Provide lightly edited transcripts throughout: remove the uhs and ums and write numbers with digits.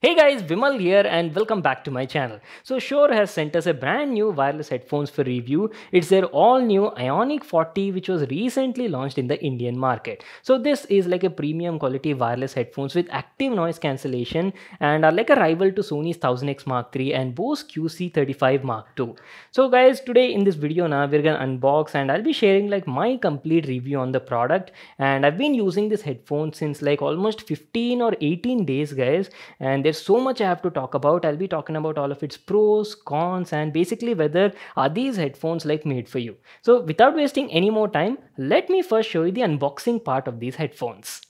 Hey guys, Vimal here and welcome back to my channel. So Shure has sent us a brand new wireless headphones for review. It's their all new Aonic 40 which was recently launched in the Indian market. So this is like a premium quality wireless headphones with active noise cancellation and are like a rival to Sony's 1000X Mark III and Bose QC35 Mark II. So guys, today in this video now we're gonna unbox and I'll be sharing like my complete review on the product. And I've been using this headphone since like almost 15 or 18 days guys, and there's so much I have to talk about. I'll be talking about all of its pros, cons, and basically whether are these headphones like made for you. So without wasting any more time, let me first show you the unboxing part of these headphones.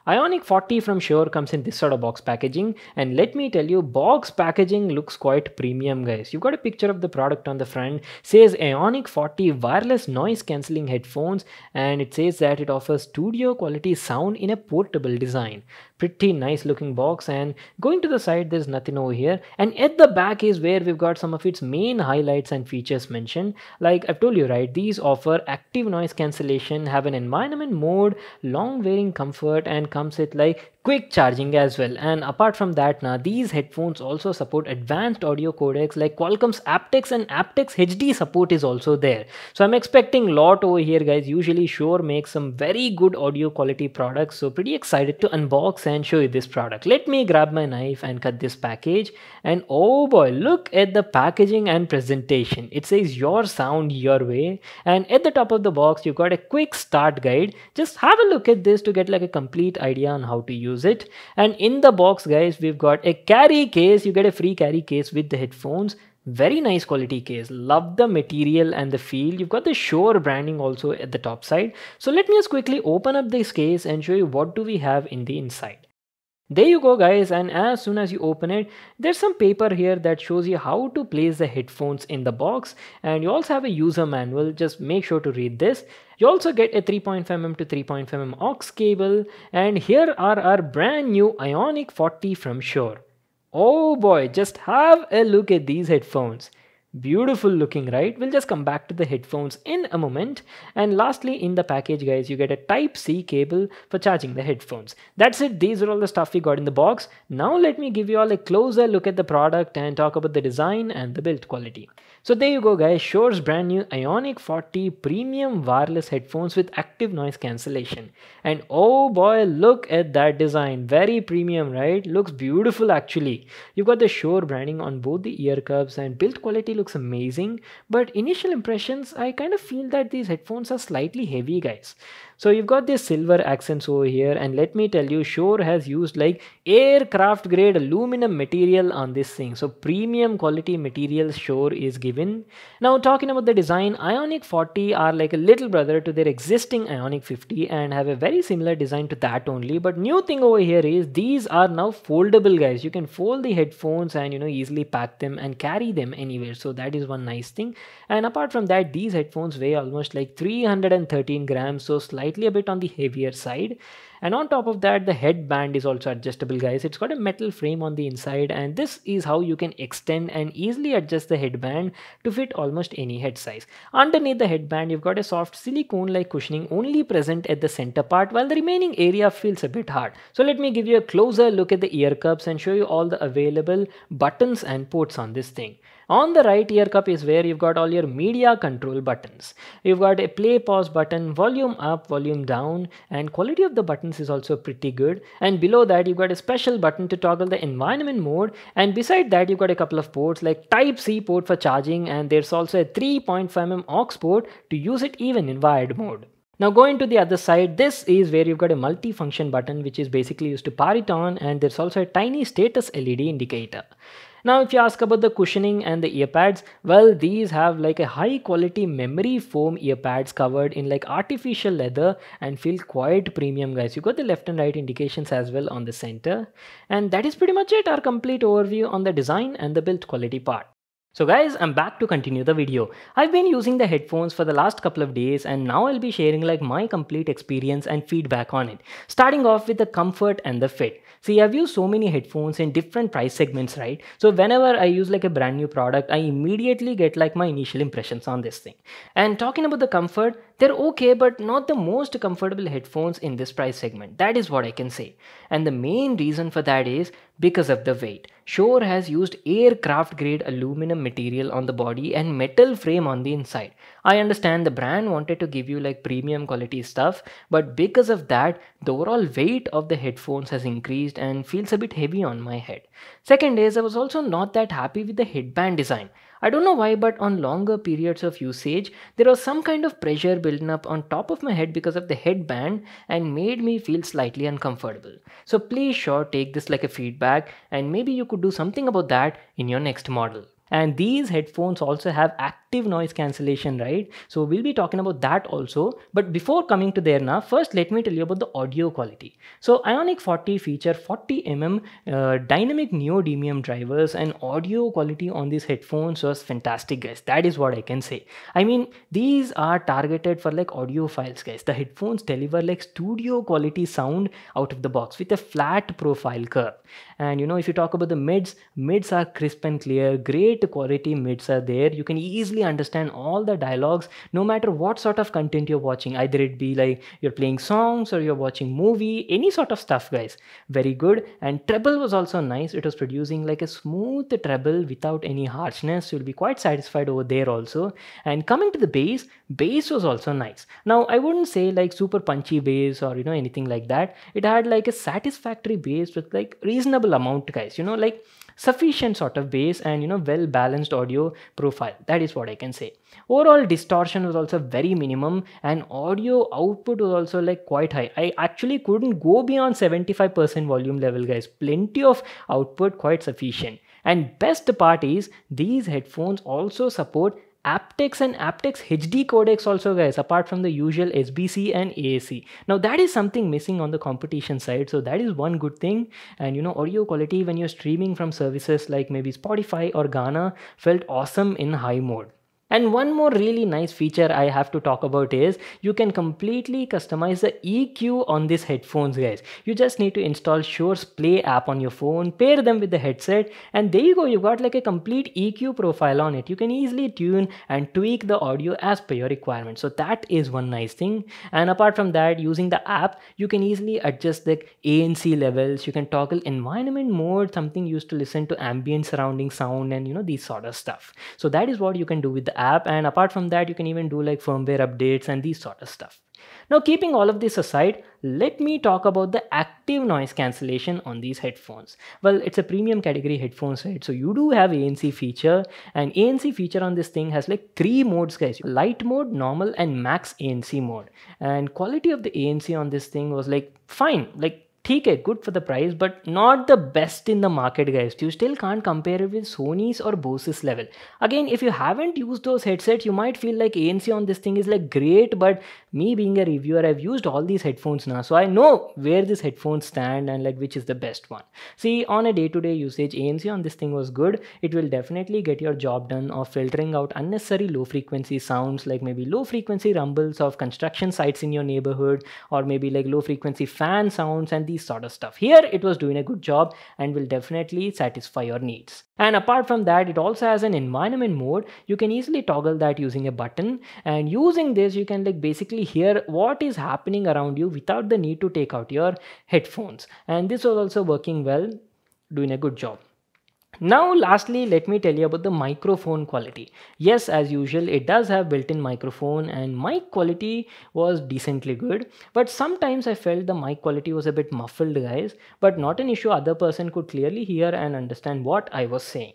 Aonic 40 from Shure comes in this sort of box packaging, and let me tell you, box packaging looks quite premium guys. You've got a picture of the product on the front, says Aonic 40 wireless noise cancelling headphones, and it says that it offers studio quality sound in a portable design. Pretty nice looking box, and going to the side there's nothing over here, and at the back is where we've got some of its main highlights and features mentioned. Like I've told you, right, these offer active noise cancellation, have an environment mode, long wearing comfort, and comes with like quick charging as well. And apart from that, now these headphones also support advanced audio codecs like Qualcomm's aptX, and aptX HD support is also there. So I'm expecting a lot over here guys. Usually Shure makes some very good audio quality products, so pretty excited to unbox and show you this product. Let me grab my knife and cut this package, and oh boy, look at the packaging and presentation. It says your sound your way, and at the top of the box you've got a quick start guide. Just have a look at this to get like a complete idea on how to use it. And in the box guys, we've got a carry case. You get a free carry case with the headphones. Very nice quality case. Love the material and the feel. You've got the Shure branding also at the top side. So let me just quickly open up this case and show you what do we have in the inside. There you go guys, and as soon as you open it, there's some paper here that shows you how to place the headphones in the box, and you also have a user manual. Just make sure to read this. You also get a 3.5mm to 3.5mm aux cable, and here are our brand new Aonic 40 from Shure. Oh boy, just have a look at these headphones. Beautiful looking, right? We'll just come back to the headphones in a moment. And lastly, in the package guys, you get a Type-C cable for charging the headphones. That's it. These are all the stuff we got in the box. Now let me give you all a closer look at the product and talk about the design and the build quality. So there you go guys, Shure's brand new Aonic 40 premium wireless headphones with active noise cancellation. And oh boy, look at that design. Very premium, right? Looks beautiful actually. You've got the Shure branding on both the ear cups, and build quality looks amazing. But initial impressions, I kind of feel that these headphones are slightly heavy guys. So you've got this silver accents over here, and let me tell you, Shure has used like aircraft grade aluminum material on this thing. So premium quality material Shure is given. Now talking about the design, Aonic 40 are like a little brother to their existing Aonic 50 and have a very similar design to that only. But new thing over here is these are now foldable guys. You can fold the headphones and easily pack them and carry them anywhere. So that is one nice thing. And apart from that, these headphones weigh almost like 313 grams, so slightly a bit on the heavier side. And on top of that, the headband is also adjustable guys. It's got a metal frame on the inside, and this is how you can extend and easily adjust the headband to fit almost any head size. Underneath the headband, you've got a soft silicone like cushioning only present at the center part, while the remaining area feels a bit hard. So let me give you a closer look at the ear cups and show you all the available buttons and ports on this thing. On the right ear cup is where you've got all your media control buttons. You've got a play pause button, volume up, volume down, and quality of the buttons is also pretty good. And below that you've got a special button to toggle the environment mode, and beside that you've got a couple of ports like Type-C port for charging, and there's also a 3.5mm aux port to use it even in wired mode. Now going to the other side, this is where you've got a multi-function button which is basically used to power it on, and there's also a tiny status LED indicator. Now if you ask about the cushioning and the earpads, well, these have like a high quality memory foam earpads covered in like artificial leather and feel quite premium guys. You got the left and right indications as well on the center. And that is pretty much it, our complete overview on the design and the build quality part. So guys, I'm back to continue the video. I've been using the headphones for the last couple of days, and now I'll be sharing like my complete experience and feedback on it. Starting off with the comfort and the fit. See, I've used so many headphones in different price segments, right? So whenever I use like a brand new product, I immediately get like my initial impressions on this thing. And talking about the comfort, they're okay, but not the most comfortable headphones in this price segment. That is what I can say. And the main reason for that is Because of the weight. Shure has used aircraft grade aluminum material on the body and metal frame on the inside. I understand the brand wanted to give you like premium quality stuff, but because of that, the overall weight of the headphones has increased and feels a bit heavy on my head. Second is, I was also not that happy with the headband design. I don't know why, but on longer periods of usage, there was some kind of pressure building up on top of my head because of the headband and made me feel slightly uncomfortable. So please sure take this like a feedback and maybe you could do something about that in your next model. And these headphones also have active noise cancellation, right? So we'll be talking about that also. But before coming to there now, first let me tell you about the audio quality. So Ionic 40 feature 40 dynamic neodymium drivers, and audio quality on these headphones was fantastic, guys. That is what I can say. I mean, these are targeted for like audiophiles, guys. The headphones deliver like studio quality sound out of the box with a flat profile curve. And if you talk about the mids are crisp and clear, great quality mids are there. You can easily understand all the dialogues no matter what sort of content you're watching, either it be like you're playing songs or you're watching movie, any sort of stuff, guys. Very good. And treble was also nice. It was producing like a smooth treble without any harshness. You'll be quite satisfied over there also. And coming to the bass was also nice. Now I wouldn't say like super punchy bass or anything like that. It had like a satisfactory bass with like reasonable amount, guys, like sufficient sort of bass and well balanced audio profile. That is what I can say. Overall distortion was also very minimum and audio output was also like quite high. I actually couldn't go beyond 75% volume level, guys. Plenty of output, quite sufficient. And best part is these headphones also support aptX and aptX HD codecs also, guys, apart from the usual SBC and AAC. Now that is something missing on the competition side, so that is one good thing. And audio quality when you're streaming from services like maybe Spotify or Ghana felt awesome in high mode. And one more really nice feature I have to talk about is you can completely customize the EQ on these headphones, guys. You just need to install Shure's Play app on your phone, pair them with the headset, and there you go. You got like a complete EQ profile on it. You can easily tune and tweak the audio as per your requirements. So that is one nice thing. And apart from that, using the app, you can easily adjust the ANC levels. You can toggle environment mode, something used to listen to ambient surrounding sound and these sort of stuff. So that is what you can do with the app. And apart from that, you can even do like firmware updates and these sort of stuff. Now, keeping all of this aside, let me talk about the active noise cancellation on these headphones. Well, it's a premium category headphones, right? So you do have ANC feature, and ANC feature on this thing has like 3 modes, guys: light mode, normal, and max ANC mode. And quality of the ANC on this thing was like fine, like okay, good for the price, but not the best in the market, guys. You still can't compare it with Sony's or Bose's level. Again, if you haven't used those headsets, you might feel like ANC on this thing is like great, but me being a reviewer, I've used all these headphones now, so I know where these headphones stand and like which is the best one. See, on a day-to-day usage, ANC on this thing was good. It will definitely get your job done of filtering out unnecessary low frequency sounds, like maybe low frequency rumbles of construction sites in your neighborhood, or maybe like low frequency fan sounds and these sort of stuff. Here it was doing a good job and will definitely satisfy your needs. And apart from that, it also has an environment mode. You can easily toggle that using a button, and using this you can like basically hear what is happening around you without the need to take out your headphones. And this was also working well, doing a good job. Now lastly, let me tell you about the microphone quality. Yes, as usual, it does have built-in microphone and mic quality was decently good, but sometimes I felt the mic quality was a bit muffled, guys, but not an issue. Other person could clearly hear and understand what I was saying.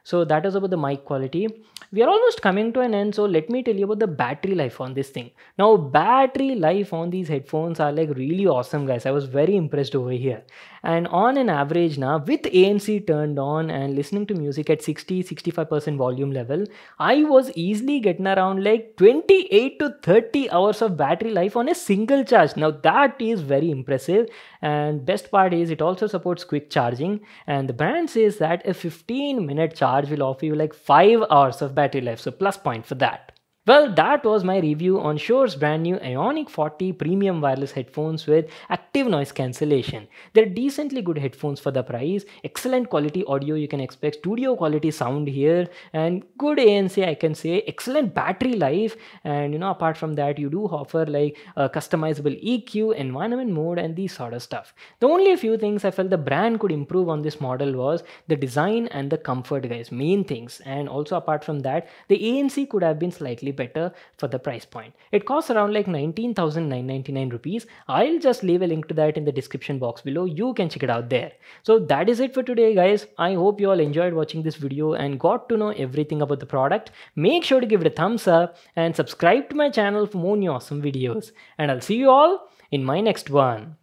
So that is about the mic quality. We are almost coming to an end, so let me tell you about the battery life on this thing. Now, battery life on these headphones are like really awesome, guys. I was very impressed over here. And on an average now, with ANC turned on and listening to music at 60-65% volume level, I was easily getting around like 28 to 30 hours of battery life on a single charge. Now that is very impressive, and best part is it also supports quick charging, and the brand says that a 15-minute charge will offer you like 5 hours of battery life, so plus point for that. Well, that was my review on Shure's brand new Aonic 40 premium wireless headphones with active noise cancellation. They're decently good headphones for the price, excellent quality audio, you can expect studio quality sound here, and good ANC, I can say, excellent battery life, and apart from that, you do offer like a customizable EQ, environment mode, and these sort of stuff. The only few things I felt the brand could improve on this model was the design and the comfort, guys, main things. And also apart from that, the ANC could have been slightly better for the price point. It costs around like 19,999 rupees. I'll just leave a link to that in the description box below. You can check it out there. So that is it for today, guys. I hope you all enjoyed watching this video and got to know everything about the product. Make sure to give it a thumbs up and subscribe to my channel for more new awesome videos. And I'll see you all in my next one.